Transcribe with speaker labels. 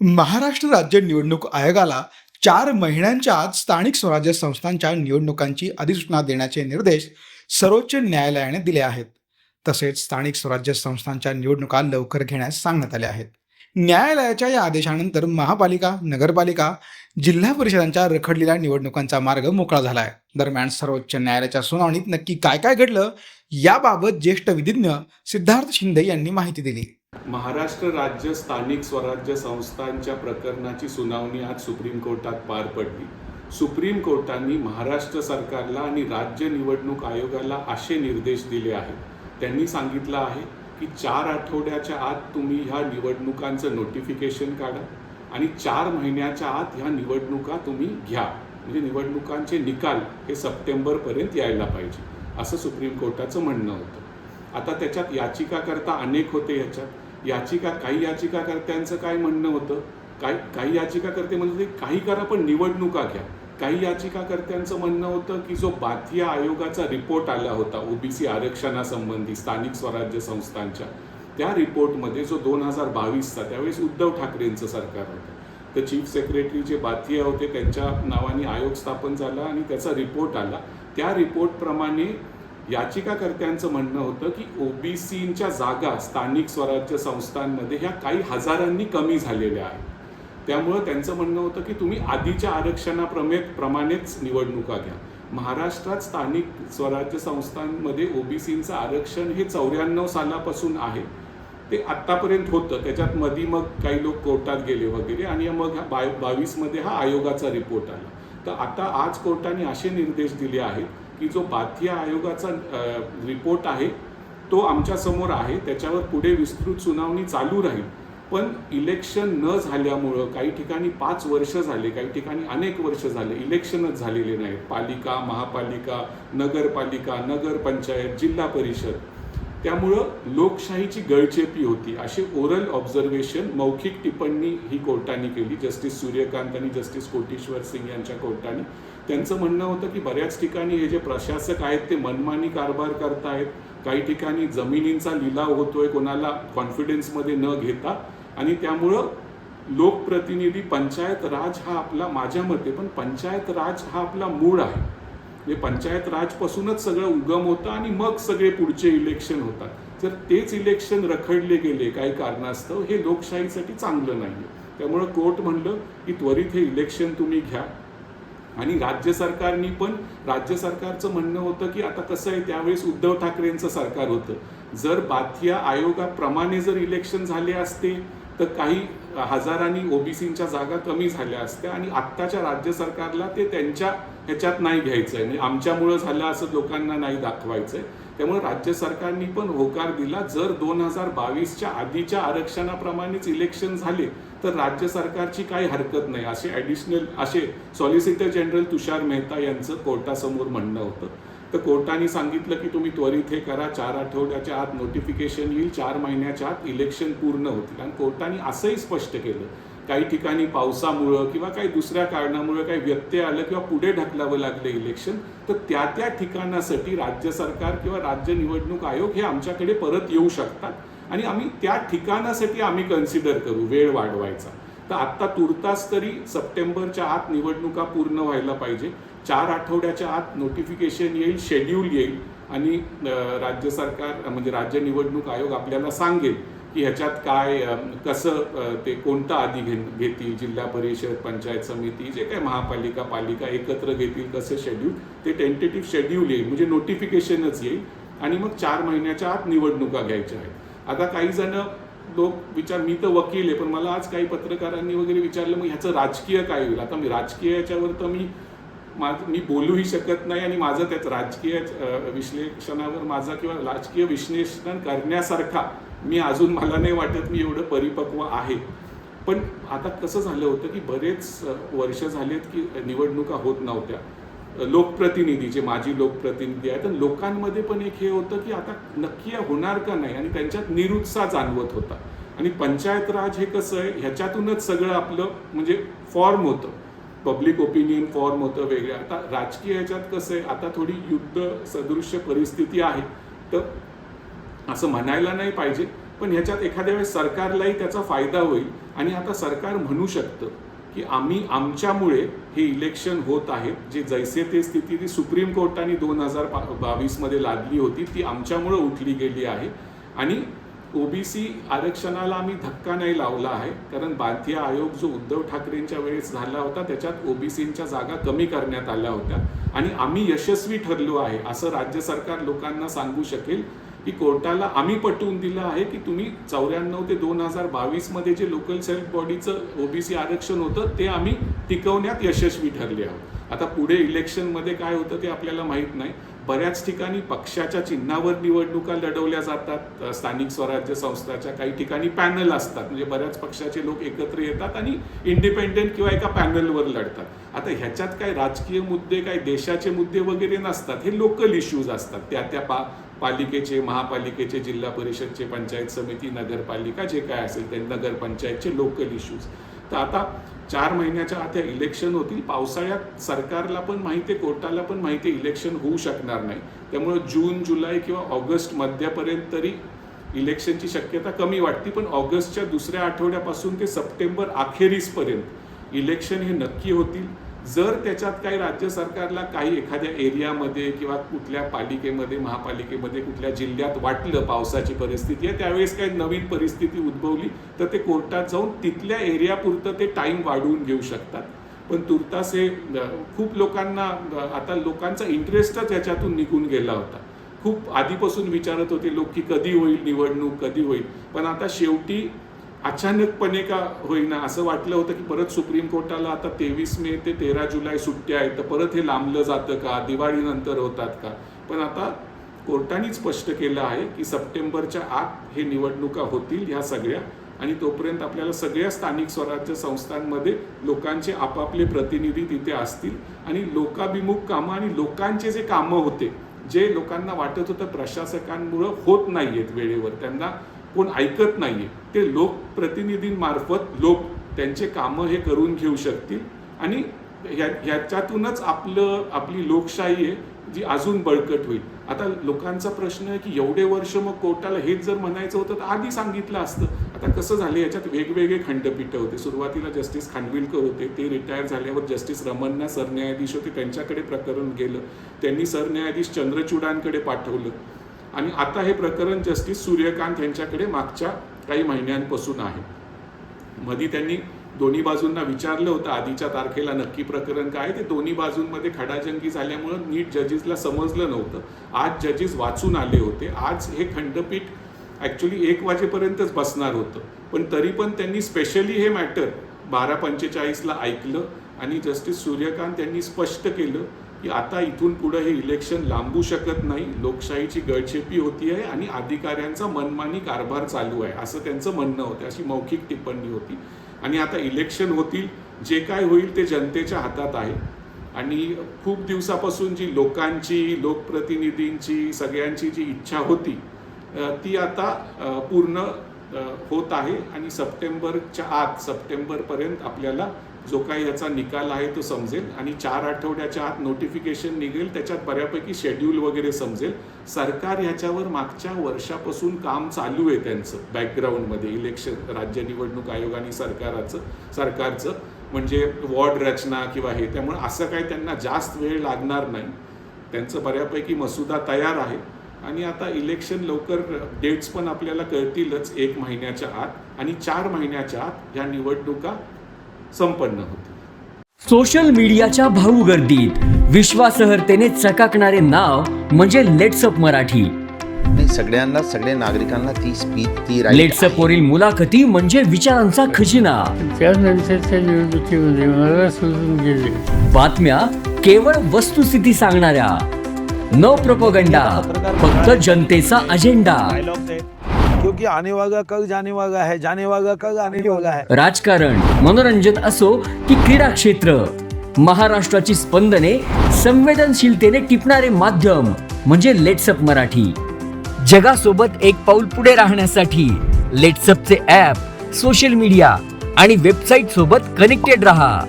Speaker 1: महाराष्ट्र राज्य निवडणूक आयोगाला 4 महिन्यांच्या आत स्थानिक स्वराज्य संस्थांच्या निवडणुकांची अधिसूचना देण्याचे निर्देश सर्वोच्च न्यायालयाने दिले आहेत. तसेच स्थानिक स्वराज्य संस्थांच्या निवडणुका लवकर घेण्यास सांगण्यात आले आहेत. न्यायालयाच्या या आदेशानंतर महापालिका, नगरपालिका, जिल्हा परिषदांच्या रखडलेल्या निवडणुकांचा मार्ग मोकळा झाला आहे. दरम्यान सर्वोच्च न्यायालयाच्या सुनावणीत नक्की काय काय घडलं याबाबत ज्येष्ठ विधिज्ञ सिद्धार्थ शिंदे यांनी माहिती दिली.
Speaker 2: महाराष्ट्र राज्य स्थानिक स्वराज्य संस्थांच्या प्रकरणाची सुनावणी आज सुप्रीम कोर्टात पार पडली. सुप्रीम कोर्टाने महाराष्ट्र सरकारला आणि राज्य निवडणूक आयोगाला असे निर्देश दिले आहेत. त्यांनी सांगितलं आहे की 4 आठवड्याच्या आत तुम्ही ह्या निवडणुकांचं नोटिफिकेशन काढा आणि 4 महिन्याच्या आत ह्या निवडणुका तुम्ही घ्या. म्हणजे निवडणुकांचे निकाल हे सप्टेंबरपर्यंत यायला पाहिजे असं सुप्रीम कोर्टाचं म्हणणं होतं. आता त्याच्यात याचिकाकर्ता अनेक होते. काही याचिकाकर्त्यांचं काय म्हणणं होतं, काही याचिकाकर्ते म्हणत होते काही करा पण निवडणुका घ्या. काही याचिकाकर्त्यांचं म्हणणं होतं की जो बाथिया आयोगाचा रिपोर्ट आला होता ओबीसी आरक्षणासंबंधी स्थानिक स्वराज्य संस्थांच्या, त्या रिपोर्टमध्ये जो 2022चा त्यावेळेस उद्धव ठाकरेंचं सरकार होतं, तर चीफ सेक्रेटरी जे बाथिया होते त्यांच्या नावाने आयोग स्थापन झाला आणि त्याचा रिपोर्ट आला. त्या रिपोर्टप्रमाणे याचिकाकर्त्यांचं म्हणणं होतं की ओबीसींच्या जागा स्थानिक स्वराज्य संस्थांमध्ये ह्या काही हजारांनी कमी झालेल्या आहेत. त्यामुळं त्यांचं म्हणणं होतं की तुम्ही आधीच्या आरक्षणाप्रमाणेच निवडणुका घ्या. महाराष्ट्रात स्थानिक स्वराज्य संस्थांमध्ये ओबीसींचं आरक्षण हे 94 सालापासून आहे. ते आत्तापर्यंत होतं. त्याच्यात मधी मग काही लोक कोर्टात गेले वगैरे आणि मग 22मध्ये हा आयोगाचा रिपोर्ट आला. तर आता आज कोर्टाने असे निर्देश दिले आहेत की जो बाथिया आयोगाचा रिपोर्ट आहे तो आमच्यासमोर आहे, त्याच्यावर पुढे विस्तृत सुनावणी चालू राहील. पण इलेक्शन न झाल्यामुळं काही ठिकाणी 5 वर्ष झाले, काही ठिकाणी अनेक वर्ष झाले इलेक्शनच झालेले नाहीत. पालिका, महापालिका, नगरपालिका, नगरपंचायत, जिल्हा परिषद, त्यामुळं लोकशाहीची गळचेपी होती. असे ओरल ऑब्झर्वेशन, मौखिक टिप्पणी ही कोर्टाने केली. जस्टिस सूर्यकांत आणि जस्टिस कोटेश्वर सिंग यांच्या कोर्टाने. त्यांचं म्हणणं होतं की बऱ्याच ठिकाणी हे जे प्रशासक आहेत ते मनमानी कारभार करतायत. काही ठिकाणी जमिनींचा लिलाव होतोय कोणाला कॉन्फिडन्समध्ये न घेता, आणि त्यामुळं लोकप्रतिनिधी, पंचायत राज हा आपला, माझ्या मते पण पंचायत राज हा आपला मूळ आहे. म्हणजे पंचायत राजपासूनच सगळं उगम होतं आणि मग सगळे पुढचे इलेक्शन होतात. जर तेच इलेक्शन रखडले गेले काही कारणास्तव, हे लोकशाहीसाठी चांगलं नाही. त्यामुळं कोर्ट म्हणलं की त्वरित हे इलेक्शन तुम्ही घ्या. आणि राज्य सरकारनी पण, राज्य सरकारचं म्हणणं होतं की आता कसं आहे, त्यावेळेस उद्धव ठाकरेंचं सरकार होतं. जर बाथिया आयोगाप्रमाणे जर इलेक्शन झाले असते तर काही हजारांनी ओबीसींच्या जागा कमी झाल्या असत्या आणि आत्ताच्या राज्य सरकारला ते त्यांच्या ह्याच्यात नाही घ्यायचं आहे. म्हणजे आमच्यामुळं झालं असं लोकांना नाही दाखवायचं आहे. त्यामुळे राज्य सरकारनी पण होकार दिला, जर 2022च्या आधीच्या आरक्षणाप्रमाणेच इलेक्शन झाले तर राज्य सरकारची काही हरकत नाही, असे सॉलिसिटर जनरल तुषार मेहता यांचं कोर्टासमोर म्हणणं होतं. तर कोर्टाने सांगितलं की तुम्ही त्वरित हे करा, 4 आठवड्याच्या आत नोटिफिकेशन येईल, 4 महिन्याच्या आत इलेक्शन पूर्ण होतील. आणि कोर्टाने असंही स्पष्ट केलं, काही ठिकाणी पावसामुळं किंवा काही दुसऱ्या कारणामुळे काही व्यत्यय आलं किंवा पुढे ढकलावं लागलं इलेक्शन, तर त्या ठिकाणासाठी राज्य सरकार किंवा राज्य निवडणूक आयोग हे आमच्याकडे परत येऊ शकतात आणि आम्ही त्या ठिकाणासाठी आम्ही कन्सिडर करू वेळ वाढवायचा. तर आत्ता तुर्तास तरी सप्टेंबरच्या आत निवडणुका पूर्ण व्हायला पाहिजे. 4 आठवड्याच्या आत नोटिफिकेशन येईल, शेड्यूल येईल आणि राज्य सरकार म्हणजे राज्य निवडणूक आयोग आपल्याला सांगेल की ह्याच्यात काय, कसं ते कोणतं आधी घेतील, जिल्हा परिषद, पंचायत समिती, जे काय महापालिका, पालिका एकत्र घेतील, कसं शेड्यूल, ते टेंटेटिव्ह शेड्यूल येईल, म्हणजे नोटिफिकेशनच येईल आणि मग 4 महिन्याच्या आत निवडणुका घ्यायच्या आहेत. आता काही जण लोक मी तर वकील आहे, पण मला आज काही पत्रकारांनी वगैरे विचारलं मग ह्याचं राजकीय काय होईल. आता मी राजकीय याच्यावर तर मी बोलूही शकत नाही आणि माझं त्यात राजकीय विश्लेषणावर माझा किंवा राजकीय विश्लेषण करण्यासारखा मला नाही वाटत मी एवढं परिपक्व आहे. पण आता कसं झालं होतं की बरेच वर्ष झालेत की निवडणुका होत नव्हत्या. लोकप्रतिनिधी, जे माजी लोकप्रतिनिधी आहेत, तर लोकांमध्ये पण एक हे होतं की आता नक्की होणार का नाही आणि त्यांच्यात निरुत्साह जाणवत होता. आणि पंचायत राज हे कसं आहे, ह्याच्यातूनच सगळं आपलं म्हणजे फॉर्म होतं, पब्लिक ओपिनियन फॉर्म होतं वेगळं. आता राजकीय ह्याच्यात कसं आहे, आता थोडी युद्ध सदृश्य परिस्थिती आहे, तर असं म्हणायला नाही पाहिजे, पण ह्याच्यात एखाद्या वेळेस सरकारलाही त्याचा फायदा होईल आणि आता सरकार म्हणू शकतं की आमच्यामुळे हे इलेक्शन होत आहेत, जे जैसे ते स्थिती ती सुप्रीम कोर्टाने 2022 मध्ये लादली होती ती आमच्यामुळे उठली गेली आहे आणि ओबीसी आरक्षणाला आम्ही धक्का नाही लावला आहे, कारण भारतीय आयोग जो उद्धव ठाकरेंच्या वेळेस झाला होता त्याच्यात ओबीसींच्या जागा कमी करण्यात आल्या होत्या आणि आम्ही यशस्वी ठरलो आहे असं राज्य सरकार लोकांना सांगू शकेल की कोर्टाला आम्ही पटवून दिलं आहे की तुम्ही 94 ते 2022 मध्ये जे लोकल सेल्फ बॉडीचं ओबीसी आरक्षण होतं ते आम्ही टिकवण्यात यशस्वी ठरले आहोत. आता पुढे इलेक्शनमध्ये काय होतं ते आपल्याला माहीत नाही. बऱ्याच ठिकाणी पक्षाच्या चिन्हावर निवडणुका लढवल्या जातात, स्थानिक स्वराज्य संस्थाच्या काही ठिकाणी पॅनल असतात, म्हणजे बऱ्याच पक्षाचे लोक एकत्र येतात आणि इंडिपेंडेंट किंवा एका पॅनलवर लढतात. आता ह्याच्यात काय राजकीय मुद्दे, काय देशाचे मुद्दे वगैरे नसतात, हे लोकल इश्यूज असतात. त्या पालिकेचे, महापालिकेचे, जिल्हा परिषदचे, पंचायत समिती, नगरपालिका जे काय असेल ते नगरपंचायतचे लोकल इश्यूज. तर आता 4 महिन्याच्या आत इलेक्शन होतील. पावसाळ्यात सरकारला पण माहिती आहे, कोर्टाला पण माहिती आहे इलेक्शन होऊ शकणार नाही, त्यामुळे जून, जुलै किंवा ऑगस्ट मध्यापर्यंत तरी इलेक्शनची शक्यता कमी वाटते. पण ऑगस्टच्या दुसऱ्या आठवड्यापासून ते सप्टेंबर अखेरीसपर्यंत इलेक्शन हे नक्की होतील. जर त्याच्यात काही राज्य सरकारला काही एखाद्या एरियामध्ये किंवा कुठल्या पालिकेमध्ये, महापालिकेमध्ये, कुठल्या जिल्ह्यात वाटलं पावसाची परिस्थिती आहे, त्यावेळेस काही नवीन परिस्थिती उद्भवली तर ते कोर्टात जाऊन तिथल्या एरियापुरतं ते टाईम वाढवून घेऊ शकतात. पण तुर्तास हे खूप लोकांना, आता लोकांचा इंटरेस्टच याच्यातून निघून गेला होता. खूप आधीपासून विचारत होते लोक की कधी होईल निवडणूक, कधी होईल, पण आता शेवटी अचानकपणे का होईना असं वाटलं होतं की परत सुप्रीम कोर्टाला आता 23 मे ते 13 जुलै सुट्ट्या आहेत, तर परत हे लांबलं जातं का, दिवाळीनंतर होतात का. पण आता कोर्टाने स्पष्ट केलं आहे की सप्टेंबरच्या आत हे निवडणुका होतील ह्या सगळ्या, आणि तोपर्यंत आपल्याला सगळ्या स्थानिक स्वराज्य संस्थांमध्ये लोकांचे आपापले प्रतिनिधी तिथे असतील आणि लोकाभिमुख कामं आणि लोकांचे जे कामं होते, जे लोकांना वाटत होतं प्रशासकांमुळं होत नाहीयेत वेळेवर, त्यांना कोण ऐकत नाहीये, ते लोकप्रतिनिधींमार्फत लोक त्यांचे कामं हे करून घेऊ शकतील आणि ह्याच्यातूनच आपली लोकशाही आहे जी अजून बळकट होईल. आता लोकांचा प्रश्न आहे की एवढे वर्ष मग कोर्टाला हेच जर म्हणायचं होतं तर आधी सांगितलं असतं. आता कसं झालं, याच्यात वेगवेगळे खंडपीठं होते. सुरुवातीला जस्टिस खानविलकर होते, ते रिटायर झाल्यावर जस्टिस रमन्ना सरन्यायाधीश होते, त्यांच्याकडे प्रकरण गेलं, त्यांनी सरन्यायाधीश चंद्रचूडांकडे पाठवलं आणि आता हे प्रकरण जस्टिस सूर्यकांत यांच्याकडे मागच्या काही महिन्यांपासून आहे. मध्ये त्यांनी दोन्ही बाजूंना विचारलं होतं आधीच्या तारखेला नक्की प्रकरण काय, ते दोन्ही बाजूंमध्ये खडाजंगी झाल्यामुळं नीट जजेसला समजलं नव्हतं. आज जजेस वाचून आले होते. आज हे खंडपीठ ॲक्च्युली 1 वाजेपर्यंतच बसणार होतं, पण तरी पण त्यांनी स्पेशली हे मॅटर 12:45ला ऐकलं आणि जस्टिस सूर्यकांत यांनी स्पष्ट केलं की आता इथून पुढे हे इलेक्शन लांबू शकत नाही, लोकशाहीची गळचेपी होती आहे आणि अधिकाऱ्यांचा मनमानी कारभार चालू आहे, असं त्यांचं म्हणणं होतं. अशी मौखिक टिप्पणी होती. आणि आता इलेक्शन होतील, जे काय होईल ते जनतेच्या हातात आहे आणि खूप दिवसापासून जी लोकांची, लोकप्रतिनिधींची, सगळ्यांची जी इच्छा होती ती आता पूर्ण होत आहे आणि सप्टेंबरच्या आत, सप्टेंबरपर्यंत आपल्याला जो काही याचा निकाल आहे तो समजेल आणि 4 आठवड्याच्या आत नोटिफिकेशन निघेल, त्याच्यात बऱ्यापैकी शेड्यूल वगैरे समजेल. सरकार ह्याच्यावर मागच्या वर्षापासून काम चालू आहे त्यांचं बॅकग्राऊंडमध्ये, इलेक्शन, राज्य निवडणूक आयोग आणि सरकारचं म्हणजे वॉर्ड रचना किंवा हे, त्यामुळे असं काही त्यांना जास्त वेळ लागणार नाही. त्यांचं बऱ्यापैकी मसुदा तयार आहे आणि आता इलेक्शन लवकर, डेट्स पण आपल्याला कळतीलच 1 महिन्याच्या आत आणि 4 महिन्याच्या आत ह्या निवडणुका संपन्न होतील.
Speaker 3: सोशल मीडियाच्या भाऊ गर्दीत विश्वासार्हतेने चकाकणारे नाव म्हणजे लेट्सअप मराठी.
Speaker 4: सगळ्या नागरिकांना ती स्पीच, ती
Speaker 3: लेट्सअप वरील मुलाखती म्हणजे विचारांचा खजिना.
Speaker 5: त्यानंतरच्या निवडणुकीमध्ये मला सोडून गेले.
Speaker 3: बातम्या केवळ वस्तुस्थिती सांगणाऱ्या, न प्रोपगंडा, फक्त जनतेचा अजेंडा.
Speaker 6: क्योंकि आने वाला कल जाने वाला है, जाने वाला कल आने वाला है.
Speaker 3: राजकारण, मनोरंजन असो की क्रीडा क्षेत्र, महाराष्ट्राची स्पंदने संवेदनशीलतेने टिपणारे माध्यम म्हणजे लेट्सअप मराठी. जगासोबत एक पाऊल पुढे राहण्यासाठी लेट्सअपचे ॲप, सोशल मीडिया आणि वेबसाईट सोबत कनेक्टेड रहा.